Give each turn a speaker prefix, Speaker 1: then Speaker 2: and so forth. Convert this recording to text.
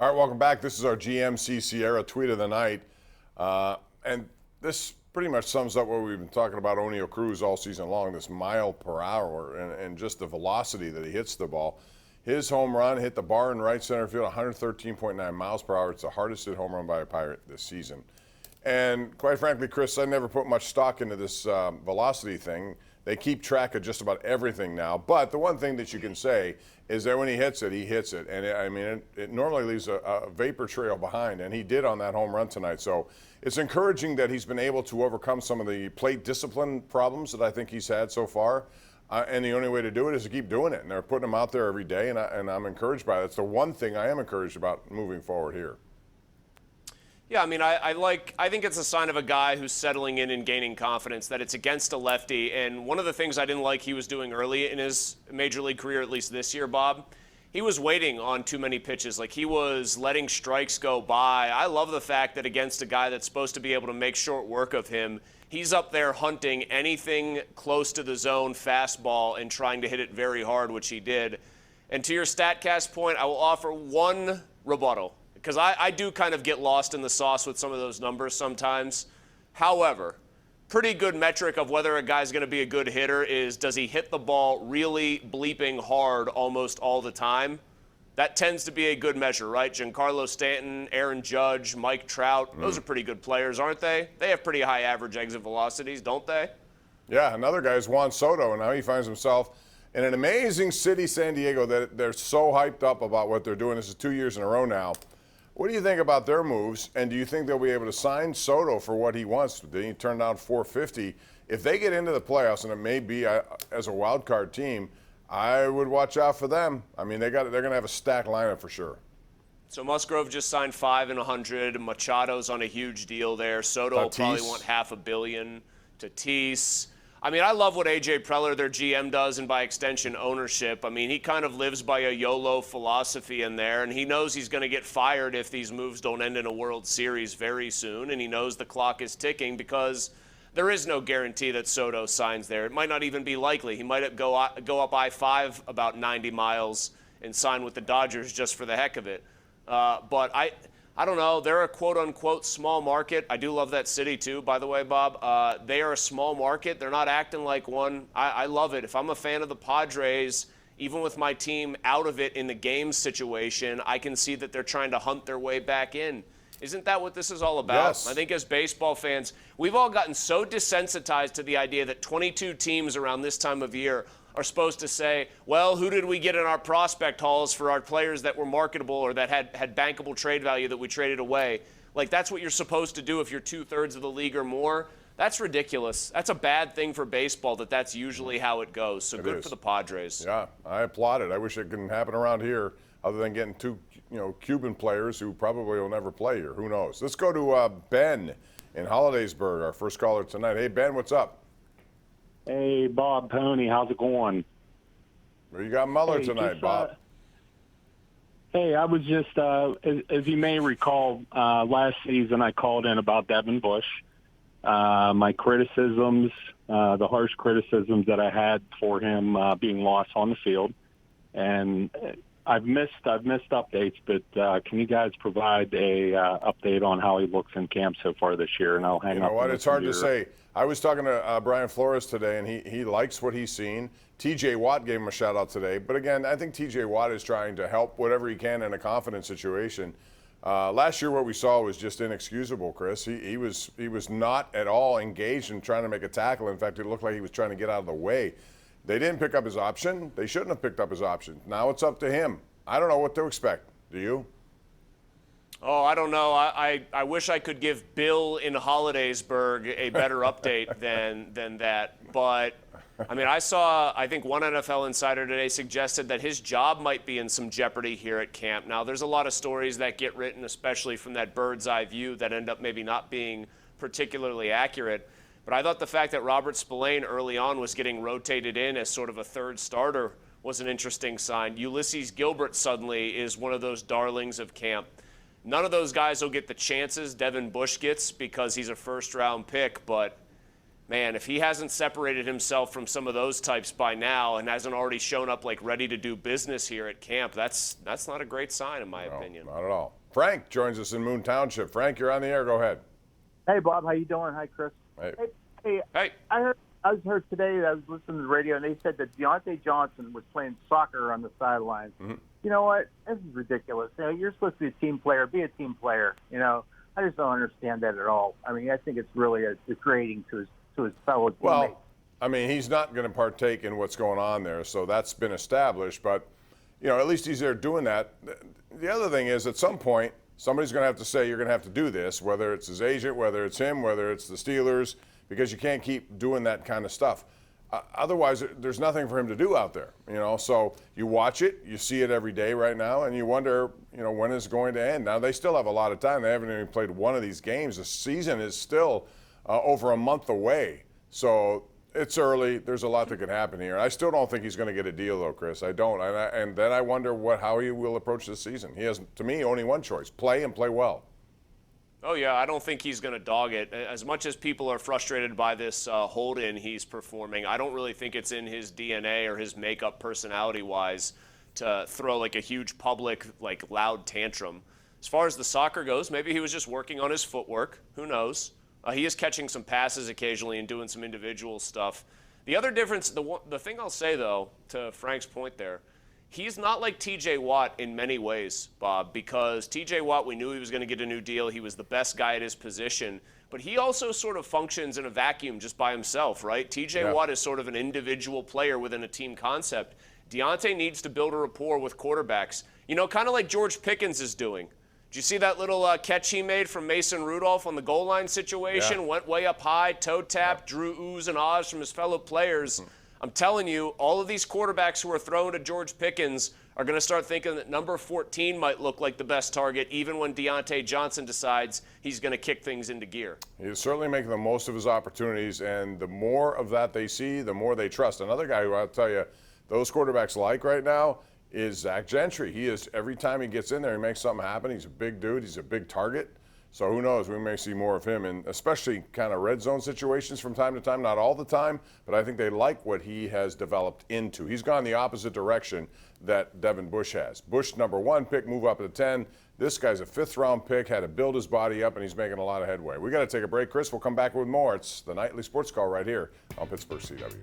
Speaker 1: All right, welcome back. This is our GMC Sierra tweet of the night. And this pretty much sums up what we've been talking about O'Neal Cruz all season long, this mile per hour and just the velocity that he hits the ball. His home run hit the bar in right center field, 113.9 miles per hour. It's the hardest hit home run by a Pirate this season. And quite frankly, Chris, I never put much stock into this velocity thing. They keep track of just about everything now. But the one thing that you can say is that when he hits it, he hits it. And it normally leaves a vapor trail behind, and he did on that home run tonight. So it's encouraging that he's been able to overcome some of the plate discipline problems that I think he's had so far. And the only way to do it is to keep doing it. And they're putting him out there every day, and I'm encouraged by it. It's the one thing I am encouraged about moving forward here.
Speaker 2: Yeah, I mean, I think it's a sign of a guy who's settling in and gaining confidence, that it's against a lefty. And one of the things I didn't like he was doing early in his major league career, at least this year, Bob, he was waiting on too many pitches. Like, he was letting strikes go by. I love the fact that against a guy that's supposed to be able to make short work of him, he's up there hunting anything close to the zone fastball and trying to hit it very hard, which he did. And to your StatCast point, I will offer one rebuttal, because I do kind of get lost in the sauce with some of those numbers sometimes. However, pretty good metric of whether a guy's going to be a good hitter is, does he hit the ball really bleeping hard almost all the time? That tends to be a good measure, right? Giancarlo Stanton, Aaron Judge, Mike Trout, those are pretty good players, aren't they? They have pretty high average exit velocities, don't they?
Speaker 1: Yeah, another guy is Juan Soto, and now he finds himself in an amazing city, San Diego, that they're so hyped up about what they're doing. This is 2 years in a row now. What do you think about their moves, and do you think they'll be able to sign Soto for what he wants? Did he turn down $450? If they get into the playoffs, and it may be as a wild card team, I would watch out for them. I mean, they're going to have a stacked lineup for sure.
Speaker 2: So Musgrove just signed 5 and $100. Machado's on a huge deal there. Soto will probably want $500 million. Tatis. I mean, I love what A.J. Preller, their GM, does, and by extension, ownership. I mean, he kind of lives by a YOLO philosophy in there, and he knows he's going to get fired if these moves don't end in a World Series very soon, and he knows the clock is ticking because there is no guarantee that Soto signs there. It might not even be likely. He might go up I-5 about 90 miles and sign with the Dodgers just for the heck of it. But I don't know. They're a quote-unquote small market. I do love that city, too, by the way, Bob. They are a small market. They're not acting like one. I love it. If I'm a fan of the Padres, even with my team out of it in the game situation, I can see that they're trying to hunt their way back in. Isn't that what this is all about?
Speaker 1: Yes.
Speaker 2: I think as baseball fans, we've all gotten so desensitized to the idea that 22 teams around this time of year are supposed to say, well, who did we get in our prospect halls for our players that were marketable or that had bankable trade value that we traded away? Like, that's what you're supposed to do if you're 2/3 of the league or more. That's ridiculous. That's a bad thing for baseball that's usually how it goes. So good for the Padres.
Speaker 1: Yeah, I applaud it. I wish it could happen around here other than getting two Cuban players who probably will never play here. Who knows? Let's go to Ben in Hollidaysburg, our first caller tonight. Hey, Ben, what's up?
Speaker 3: Hey, Bob Pony, how's it going?
Speaker 1: Well, you got Mueller tonight, Bob.
Speaker 3: Hey, I was just, as you may recall, last season I called in about Devin Bush. My criticisms, the harsh criticisms that I had for him being lost on the field. And I've missed updates, but can you guys provide a update on how he looks in camp so far this year? And I'll hang up.
Speaker 1: You know what? It's hard to say. I was talking to Brian Flores today, and he likes what he's seen. T.J. Watt gave him a shout-out today. But, again, I think T.J. Watt is trying to help whatever he can in a confidence situation. Last year what we saw was just inexcusable, Chris. He was not at all engaged in trying to make a tackle. In fact, it looked like he was trying to get out of the way. They didn't pick up his option. They shouldn't have picked up his option. Now it's up to him. I don't know what to expect. Do you?
Speaker 2: Oh, I don't know. I wish I could give Bill in Hollidaysburg a better update than that. But, I mean, I think one NFL insider today suggested that his job might be in some jeopardy here at camp. Now, there's a lot of stories that get written, especially from that bird's eye view, that end up maybe not being particularly accurate. But I thought the fact that Robert Spillane early on was getting rotated in as sort of a third starter was an interesting sign. Ulysses Gilbert suddenly is one of those darlings of camp. None of those guys will get the chances Devin Bush gets because he's a first-round pick, but man, if he hasn't separated himself from some of those types by now and hasn't already shown up like ready to do business here at camp, that's not a great sign in my opinion.
Speaker 1: Not at all. Frank joins us in Moon Township. Frank, you're on the air. Go ahead.
Speaker 4: Hey, Bob. How you doing? Hi, Chris.
Speaker 1: Hey.
Speaker 2: Hey.
Speaker 4: I heard today, I was listening to the radio, and they said that Deontay Johnson was playing soccer on the sidelines.
Speaker 1: Mm-hmm.
Speaker 4: You know what? This is ridiculous. You know, you're supposed to be a team player. Be a team player. You know, I just don't understand that at all. I mean, I think it's really degrading to his fellow teammates.
Speaker 1: Well, I mean, he's not going to partake in what's going on there, so that's been established. But, you know, at least he's there doing that. The other thing is, at some point, somebody's going to have to say you're going to have to do this, whether it's his agent, whether it's him, whether it's the Steelers, because you can't keep doing that kind of stuff. Otherwise, there's nothing for him to do out there, you know. So you watch it, you see it every day right now, and you wonder, you know, when it's going to end. Now, they still have a lot of time. They haven't even played one of these games. The season is still over a month away. So it's early. There's a lot that could happen here. I still don't think he's going to get a deal, though, Chris. I don't. And then I wonder how he will approach this season. He has, to me, only one choice: play and play well.
Speaker 2: Oh, yeah, I don't think he's going to dog it. As much as people are frustrated by this hold-in he's performing, I don't really think it's in his DNA or his makeup personality-wise to throw like a huge public, like loud tantrum. As far as the soccer goes, maybe he was just working on his footwork. Who knows? He is catching some passes occasionally and doing some individual stuff. The other difference, the thing I'll say, though, to Frank's point there, he's not like T.J. Watt in many ways, Bob, because T.J. Watt, we knew he was going to get a new deal. He was the best guy at his position. But he also sort of functions in a vacuum just by himself, right? T.J. Watt is sort of an individual player within a team concept. Deontay needs to build a rapport with quarterbacks, you know, kind of like George Pickens is doing. Did you see that little catch he made from Mason Rudolph on the goal line situation? Went way up high, toe tapped, drew oohs and ahs from his fellow players. I'm telling you, all of these quarterbacks who are thrown to George Pickens are going to start thinking that number 14 might look like the best target, even when Deontay Johnson decides he's going to kick things into gear.
Speaker 1: He's certainly making the most of his opportunities, and the more of that they see, the more they trust. Another guy who I'll tell you, those quarterbacks like right now is Zach Gentry. He is, every time he gets in there, he makes something happen. He's a big dude. He's a big target. So who knows? We may see more of him, and especially kind of red zone situations from time to time. Not all the time, but I think they like what he has developed into. He's gone the opposite direction that Devin Bush has. Bush, number 1 pick, move up to 10. This guy's a 5th-round pick, had to build his body up, and he's making a lot of headway. We got to take a break, Chris. We'll come back with more. It's the Nightly Sports Call right here on Pittsburgh CW.